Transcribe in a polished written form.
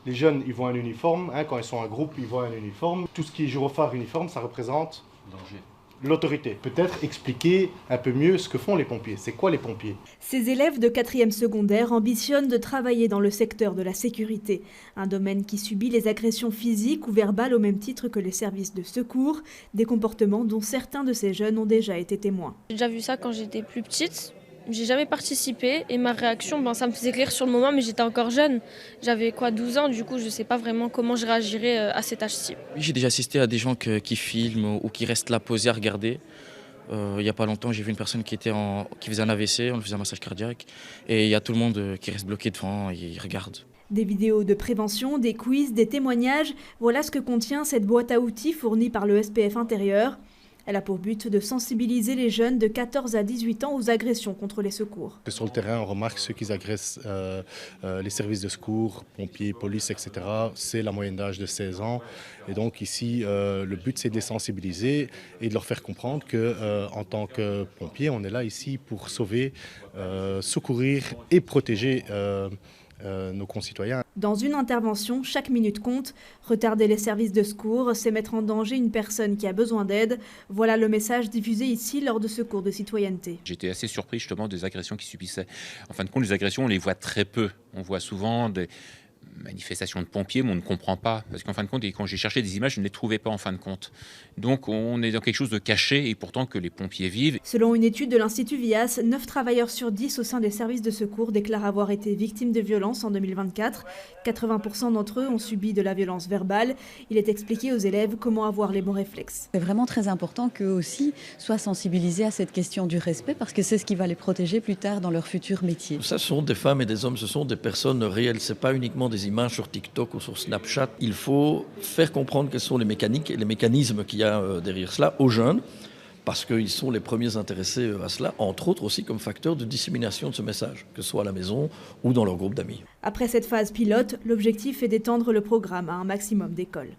Les jeunes, ils voient un uniforme, hein, quand ils sont en groupe, ils voient un uniforme. Tout ce qui est gyrophare uniforme, ça représente Danger. l'autorité. Peut-être expliquer un peu mieux ce que font les pompiers. C'est quoi les pompiers? Ces élèves de 4e secondaire ambitionnent de travailler dans le secteur de la sécurité, un domaine qui subit les agressions physiques ou verbales au même titre que les services de secours, des comportements dont certains de ces jeunes ont déjà été témoins. J'ai déjà vu ça quand j'étais plus petite. J'ai jamais participé et ma réaction, ça me faisait rire sur le moment, mais j'étais encore jeune. J'avais 12 ans, du coup je sais pas vraiment comment je réagirais à cet âge-ci. Oui, j'ai déjà assisté à des gens qui filment ou qui restent là posés à regarder. Il n'y a pas longtemps, j'ai vu une personne qui faisait un AVC, on lui faisait un massage cardiaque, et il y a tout le monde qui reste bloqué devant et il regarde. Des vidéos de prévention, des quiz, des témoignages, voilà ce que contient cette boîte à outils fournie par le SPF Intérieur. Elle a pour but de sensibiliser les jeunes de 14 à 18 ans aux agressions contre les secours. Sur le terrain, on remarque ceux qui agressent les services de secours, pompiers, police, etc. C'est la moyenne d'âge de 16 ans. Et donc ici, le but, c'est de les sensibiliser et de leur faire comprendre qu'en tant que pompier, on est là ici pour sauver, secourir et protéger nos concitoyens. Dans une intervention, chaque minute compte. Retarder les services de secours, c'est mettre en danger une personne qui a besoin d'aide. Voilà le message diffusé ici lors de ce cours de citoyenneté. J'étais assez surpris justement des agressions qui subissaient. En fin de compte, les agressions, on les voit très peu. On voit souvent des manifestations de pompiers, mais on ne comprend pas. Parce qu'en fin de compte, quand j'ai cherché des images, je ne les trouvais pas en fin de compte. Donc on est dans quelque chose de caché et pourtant que les pompiers vivent. Selon une étude de l'Institut Vias, 9 travailleurs sur 10 au sein des services de secours déclarent avoir été victimes de violences en 2024. 80% d'entre eux ont subi de la violence verbale. Il est expliqué aux élèves comment avoir les bons réflexes. C'est vraiment très important qu'eux aussi soient sensibilisés à cette question du respect parce que c'est ce qui va les protéger plus tard dans leur futur métier. Ça, ce sont des femmes et des hommes, ce sont des personnes réelles. Ce n'est pas uniquement des images sur TikTok ou sur Snapchat. Il faut faire comprendre quelles sont les mécaniques et les mécanismes qu'il y a derrière cela aux jeunes, parce qu'ils sont les premiers intéressés à cela, entre autres aussi comme facteur de dissémination de ce message, que ce soit à la maison ou dans leur groupe d'amis. Après cette phase pilote, l'objectif est d'étendre le programme à un maximum d'écoles.